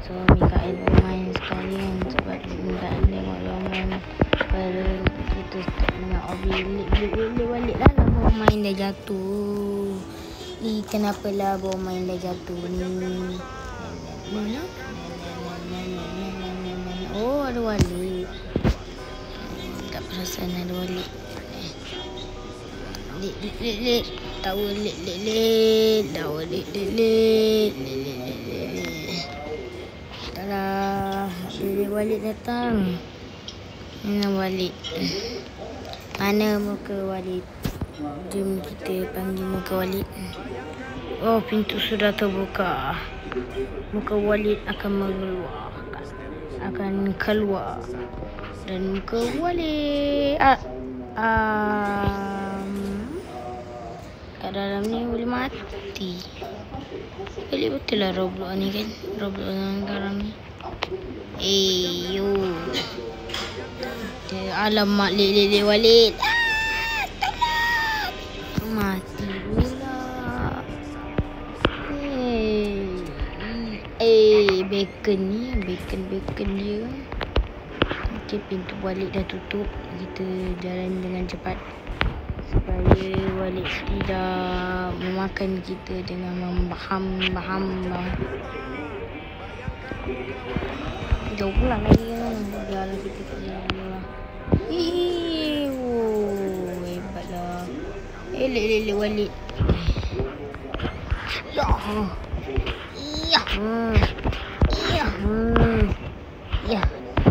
So Mikael bermain sekalian sebab tak tengok dia main. Pada kita start dengan Obi balik lah bawa main dah jatuh. Kenapa lah bawa main dah jatuh ni? Oh, ada Walid. Tak perasan ada Walid. Lek. Tahu lek. Tahu lek. Taklah. Dia Walid datang. Mana Walid? Mana muka Walid? Jom kita panggil muka Walid. Oh, pintu sudah terbuka. Muka Walid akan keluar. Dan muka Walid kat dalam ni boleh mati. Boleh betul lah Roblox ni kan. Roblox sekarang ni. Yo. Alamak lek Walid. Tolong. Mati pula. Bacon ni. Bacon dia. Okay, pintu Walid dah tutup. Kita jalan dengan cepat supaya Walid tidak memakan kita dengan membaham. Jauh pula lagi kan. Biarlah kita kerja lah. Hebatlah. Lek Walid.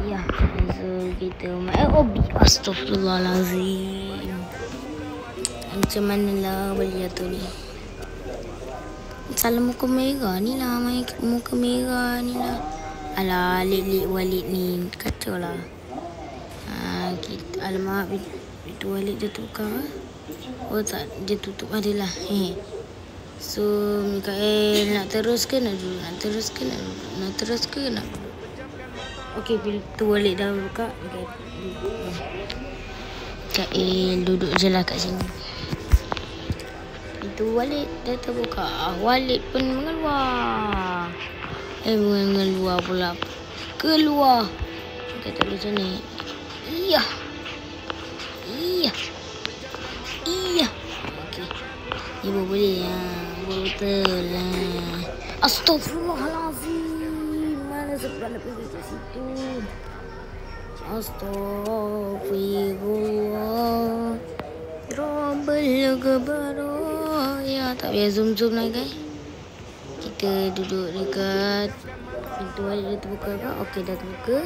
Ya. So kita main Obi. Astaghfirullahalazim. Macam mana lah boleh jatuh ni? Salah muka merah ni lah. Main muka merah ni lah. Alah, lek Walid ni kacau lah. Alamak, itu Walid dia tukar. Oh tak, dia tutup adalah. So Mikael nak terus ke nak duduk? Nak terus ke nak duduk? Okey, pintu Walid dah buka. Mikael duduk je lah kat sini. Pintu Walid dah terbuka. Walid pun mengeluar. Mengeluar pula. Keluar. Kita tak boleh macam ni. Iya. Okey. Ibu boleh ya. Betul lah. Astaghfirullahalazim. Mana sebab nak pergi ke situ? Astaghfirullah. Rabbal Ghabar. Ya, tak payah zoom lah guys. Kita duduk dekat pintu Walid dah terbuka ke? Okey, dah terbuka.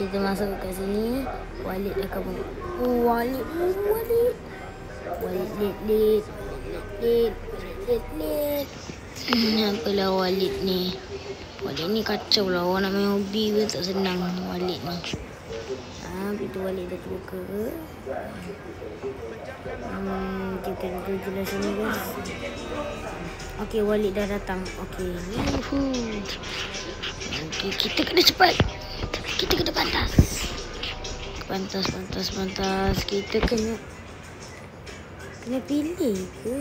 Kita masuk kat sini. Walid akan buka. Walid. Apalah Walid ni. Walid ni kacau lah. Orang nak main hobi pun tak senang Walid ni. Pintu Walid dah terbuka ke? Kita duduk jelas sini guys. Okey, Walid dah datang. Okey. Okey, kita kena cepat. Kita kena pantas. Pantas. Kita kena pilih ke?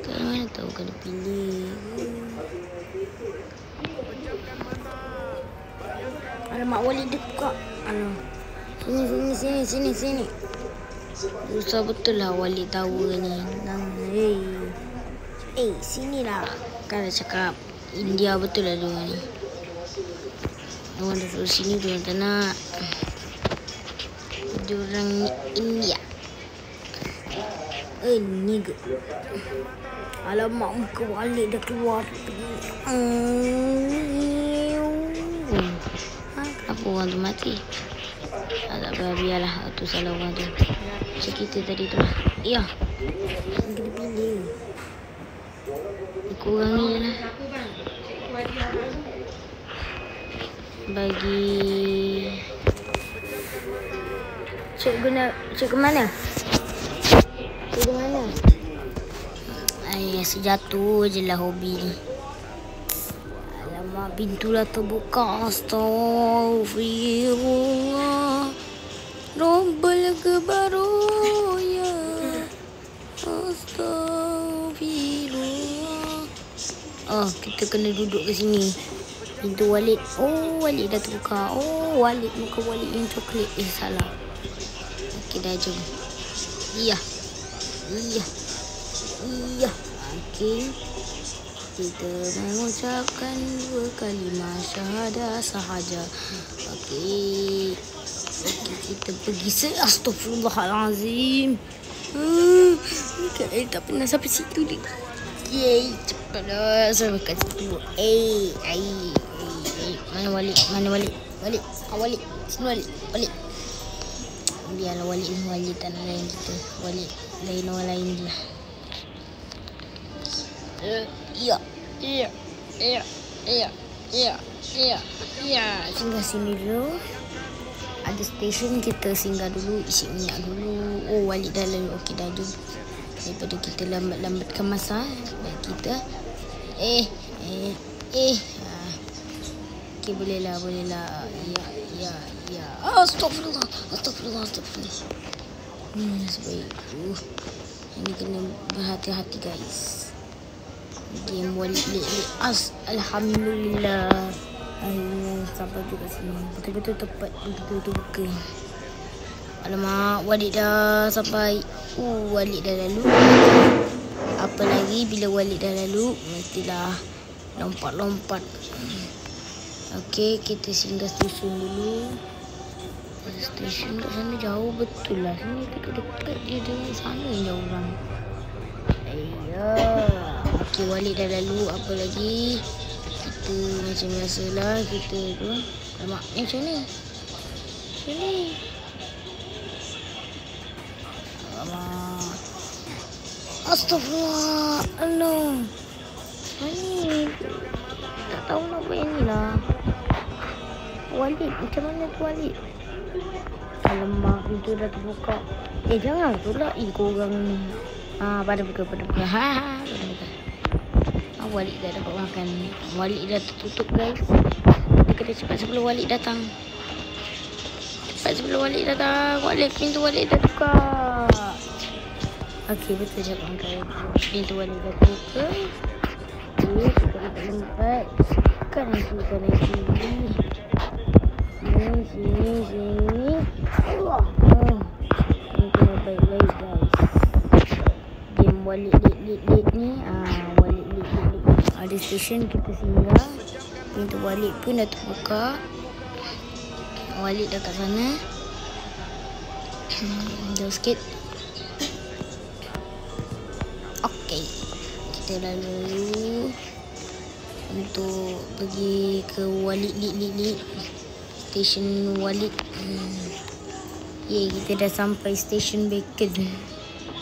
Kat mana tahu kena pilih. Alamak, Walid dia buka. Sini. Susah betul lah Walid tahu ni. Sini lah. Kan dah cakap India betul lah dia ni. Orang dah suruh sini tu yang tak nak. Dia orang India. Nigga. Alamak, muka Walid dah keluar. Kenapa orang tu mati? Tak apa, biarlah. Itu salah orang tu. macam kita tadi tu lah. Ya. Kita pilih. Kurang ni je lah. Bagi cik ke mana? Cik ke mana? Asyik jatuh je lah hobi ni. Alamak, pintu dah terbuka. Astaghfirullah. Rabbal baru ya. Astaghfirullah. Oh, kita kena duduk ke sini. Pintu Walid. Oh, Walid dah terbuka. Oh, Walid. Muka Walid yang coklat. Salah. Okey, dah jom. Iya. Okey. Kita mengucapkan 2 kalimah syahadah sahaja. Okey, kita pergi Astaghfirullahalazim. Ni kan tak pernah sampai situ ni. Yeay, cepatlah sampai kat situ. Mana Walid? Walid. Sini Walid. Biarlah Walid ni, Walid tak nak layan kita. Walid lain orang lain je lah. Singgah sini dulu. Ada stesen, kita singgah dulu, isi minyak dulu. Oh, Walid dah lalu. Okey, dah jom. Daripada kita lambatkan masa, baik kita okey, boleh lah. Ya. Astagfirullah. Sebaik. Ini kena berhati-hati guys. Game Walid alhamdulillah. Akhirnya sampai juga sini. Betul-betul tepat, betul-betul buka. Alamak, Walid dah sampai. Walid dah lalu. Apa lagi bila Walid dah lalu, mestilah lompat-lompat. Okey, kita singgah stesen dulu. Stesen kat sana jauh betul lah. Sini dekat-dekat je dengan sana yang jauh orang. Okey, Walid dah lalu. Apa lagi? Kita macam biasalah, kita tu. Alamak, macam ni. Alamak. Astagfirullah. Allah. Ni tak tahu nak buat yang ni lah. Walid, macam mana tu Walid? Alamak, pintu dah terbuka. Jangan pula. Korang ni. Pada buka. Pada buka. Walid dah dapat makan. Walid dah tertutup guys. Kita kena cepat sebelum Walid datang. Walid, pintu Walid dah buka. Okey, betul cakap kau. Pintu Walid dah buka. Kita dapat lempat. Kanan sini. Sini. Allah. Ini kena baik-baik guys. Game Walid lit ni. Walid lit. Ada stesen, kita singgah. Pintu Walid pun dah terbuka. Walid dah kat sana. Jauh sikit. Okey, kita lalu untuk pergi ke Walid lit. Stesen Walid. Kita dah sampai stesen Bacon.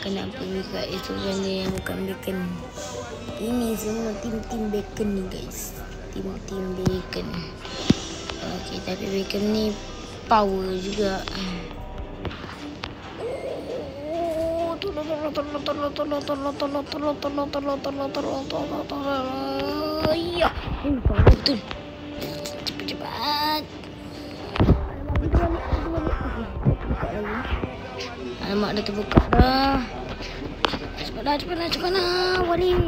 Kena pergi kat itu sana yang bukan Bacon. Ini semua tim Bacon ni guys. Tim Bacon. Okey, tapi Bacon ni power juga. Ya, betul. Cepat. Alamak, dah terbuka dah. Cepat dah. Walid.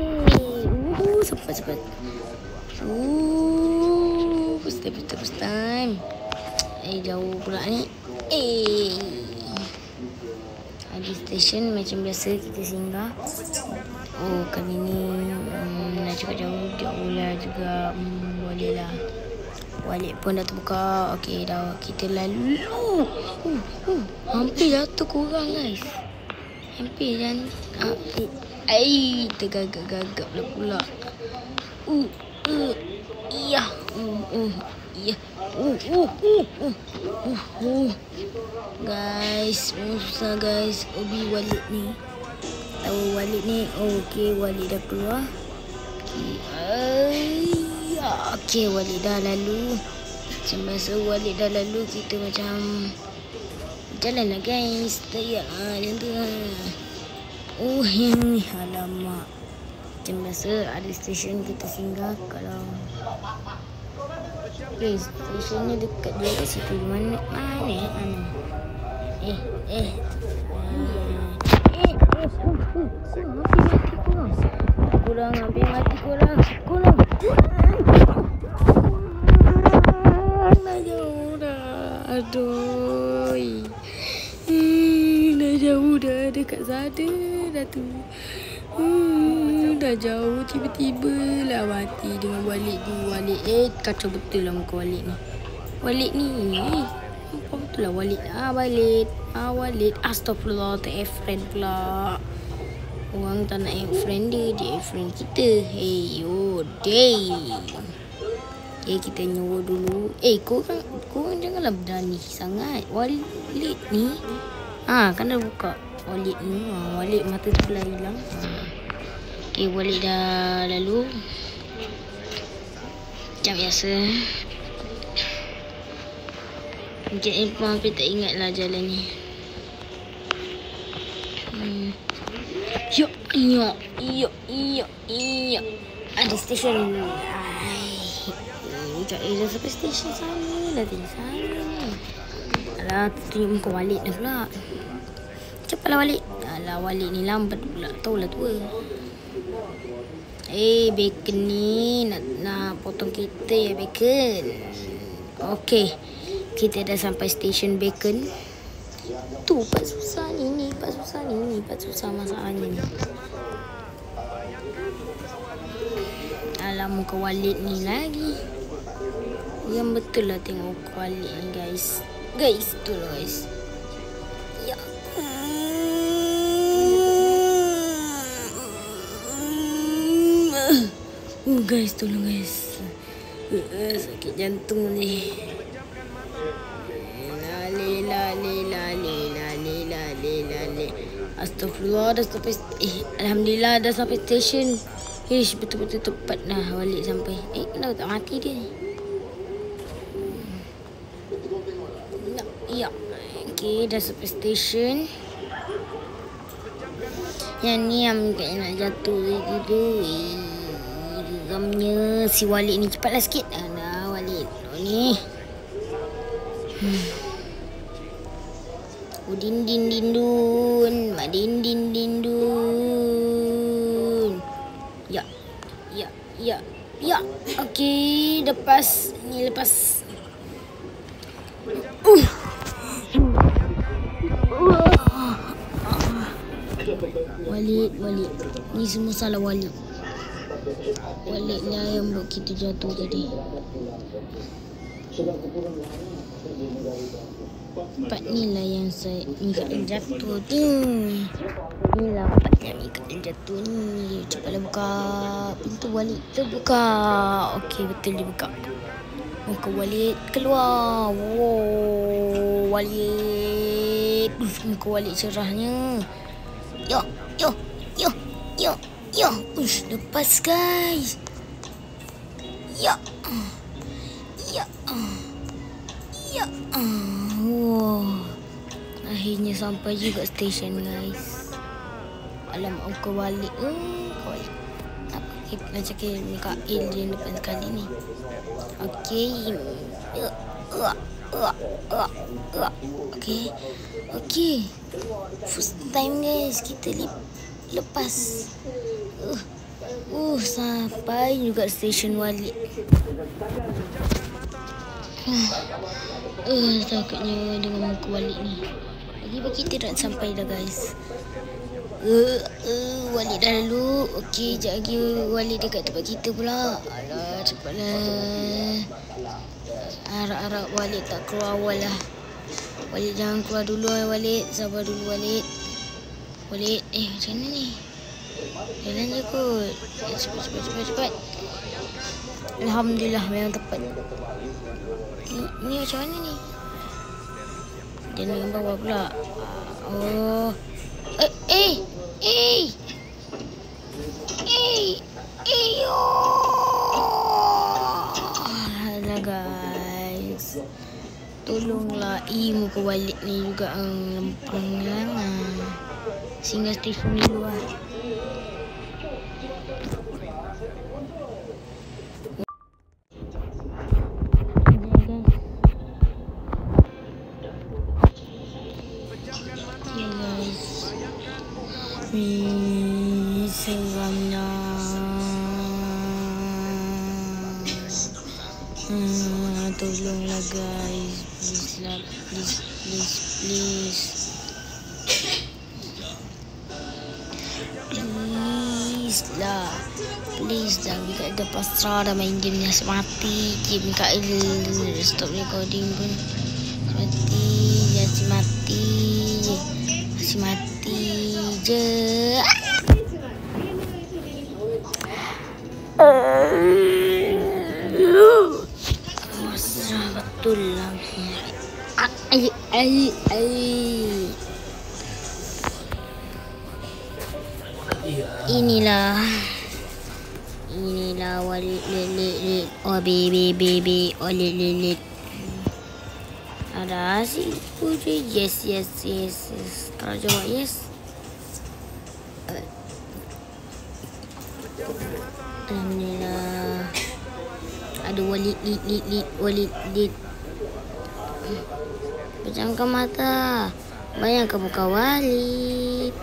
Cepat. First time. Jauh pula ni. Ada stesen macam biasa kita singgah. Kali ni nak cakap jauh lah juga. Boleh lah. Walid pun dah terbuka. Okey, dah kita lalu. Hampir jatuh korang guys. Hampir dan tergagap-gagap pula. Ya. Guys, susah guys. Obi Walid ni. Tahu Walid ni. Okey, Walid dah keluar. Okey, Walid dah lalu. Semasa Walid dah lalu, kita macam jalan lah guys. Tak macam tu lah. Ini alamak. Macam biasa ada stesen kita singgah. Kalau stationnya dekat dia kat situ. Mana kurang hampir mati kurang. Dah jauh dah. Aduh. Dah jauh dah. Dekat Zada dah tu. Dah jauh. Tiba-tiba lah mati dengan Walid ni. Walid kacau betul lah muka Walid ni. Walid ni apa betul lah Walid. Walid. Astagfirullah. Tak friend pula. Orang tak nak friend dia. Dia friend kita. Hey yo day. Kita nyawa dulu. Korang janganlah berani sangat. Walid ni kan dah buka Walid ni. Walid mata sebelah hilang. Okay, Walid dah lalu. Macam biasa. Mungkin Irfan hampir tak ingat lah jalan ni. Iya. Ada stesen. Dah sampai stesen sana. Dah tinggal sana. Alah, tunjuk muka Walid dah pula. Cepatlah Walid. Alah, Walid ni lambat pula. Taulah tua. Bacon ni nak potong kita ya bacon. Okey. Kita dah sampai stesen bacon. Tu part susah ni. Part susah masalahnya ni. Alah, muka Walid ni lagi. Yang betul lah tengok muka Walid ni guys. Tu lah guys. Ya. Guys, tolong guys. Sakit jantung ni. Lale. Astagfirullah, dah sampai. Alhamdulillah dah sampai stesen. Betul-betul tepat dah Walid sampai. Kenapa tak mati dia ni? Ya. Okey, dah sampai stesen. Yang ni yang nak jatuh gitu. Geramnya si Walid ni. Cepatlah sikit. Dah Walid ni. Dindun. Mak dindun. Ya. Okey, lepas. Ni lepas. Walid. Ni semua salah Walid. Walid lah yang buat kita jatuh tadi. Part ni lah yang Mikael jatuh tu. Ni lah part yang Mikael jatuh ni. Cepatlah buka pintu Walid. Terbuka. Okey, betul dia buka. Muka Walid keluar. Wow, Walid. Muka Walid cerahnya. Yo. Lepas guys. Ya. Wow. Akhirnya sampai juga stesen guys. Alamak, muka Walid. Walid. Apa kita nak cakap Mikael dia depan sekali ni. Okey. Okey. First time guys kita lepas. Sampai juga stesen Walid. Takutnya dengan muka Walid ni. Lagi kita dah sampai dah guys. Walid dah lalu. Okey, sekejap lagi Walid dekat tempat kita pula. Alah, cepatlah. Harap-harap Walid tak keluar awal lah. Walid jangan keluar dulu Walid. Sabar dulu Walid. Macam mana ni? Jalan je kot. Cepat. Alhamdulillah memang tepat. Ni macam mana ni? Dia nak bawah pula. Oh. Alah guys. Tolonglah muka Walid ni juga lempang lah. Singgah stesen dulu lah. Seramnya. Tolonglah guys, please lah, please. Please dah, Mikael dah pasrah dah main game ni, mati je Mikael. Stop recording pun masih mati je. Pasrah betul lah. Inilah Walid Lilit. Oh baby oh Lilit. Ada asyik puji. Yes. Kalau jawab yes. Alhamdulillah. Ada Walid Lit. Pejamkan mata. Bayangkan muka Walid.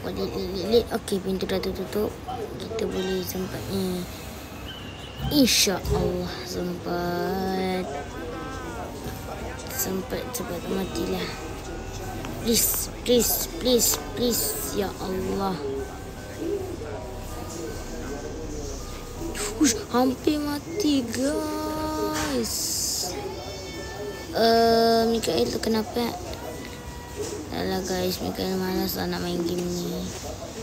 Walid Lit. Okey, pintu dah tertutup. Kita boleh sempat ni. InsyaAllah sempat matilah. Please ya Allah. Hampir mati guys. Mikael tu kenapa? Alah guys, Mikael malas lah nak main game ni.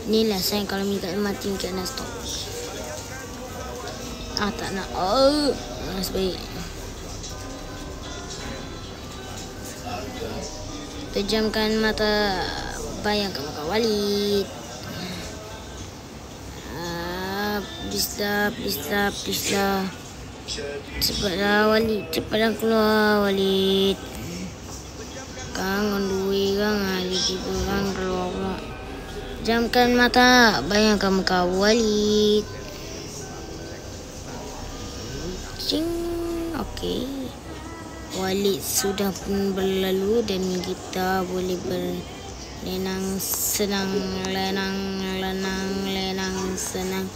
Inilah sayang kalau Mikael mati, Mikael nak stop. Tak nak. Sebaik. Pejamkan mata. Bayangkan muka Walid. Please lah. Cepatlah Walid. Cepatlah keluar Walid. Kangen duit kan. Tiba kan keluar pula. Pejamkan mata. Bayangkan muka Walid. Okey. Walid sudah pun berlalu dan kita boleh berlenang senang, lenang senang, lenang senang,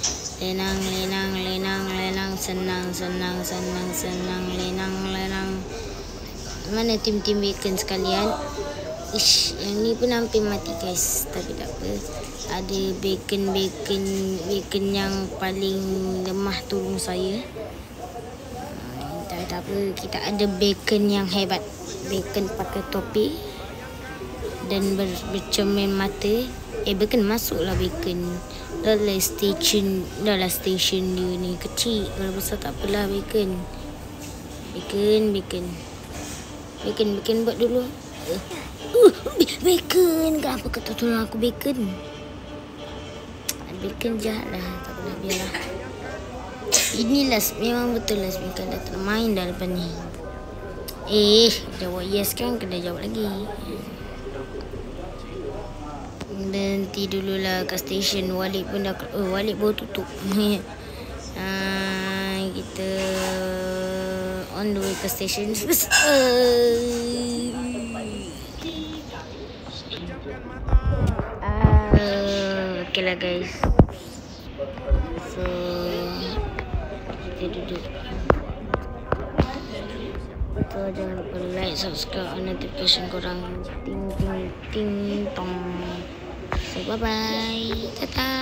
lenang. Mana tim-tim bacon sekalian? Yang ni pun hampir mati guys, tapi tak apa. Ada bacon yang paling lemah tolong saya. Tak apa, kita ada bacon yang hebat. Bacon pakai topi dan bercermin mata. Bacon masuklah bacon. Dalam station dia ni kecil. Kalau besar tak apalah bacon. Bacon buat dulu. Bacon, kenapa kau tak tolong aku bacon? Bacon jahat lah, tak apalah, biarlah. Inilah memang betul lah Mikael dah termain dah lepas ni. Jawab yes kan, kena jawab lagi. Berhenti dululah kat stesen. Walid pun dah Walid baru tutup. Kita on the way ke stesen. Okay lah guys. So kita duduk. So jangan lupa like, subscribe, notification korang ting tong. So bye bye. Tata.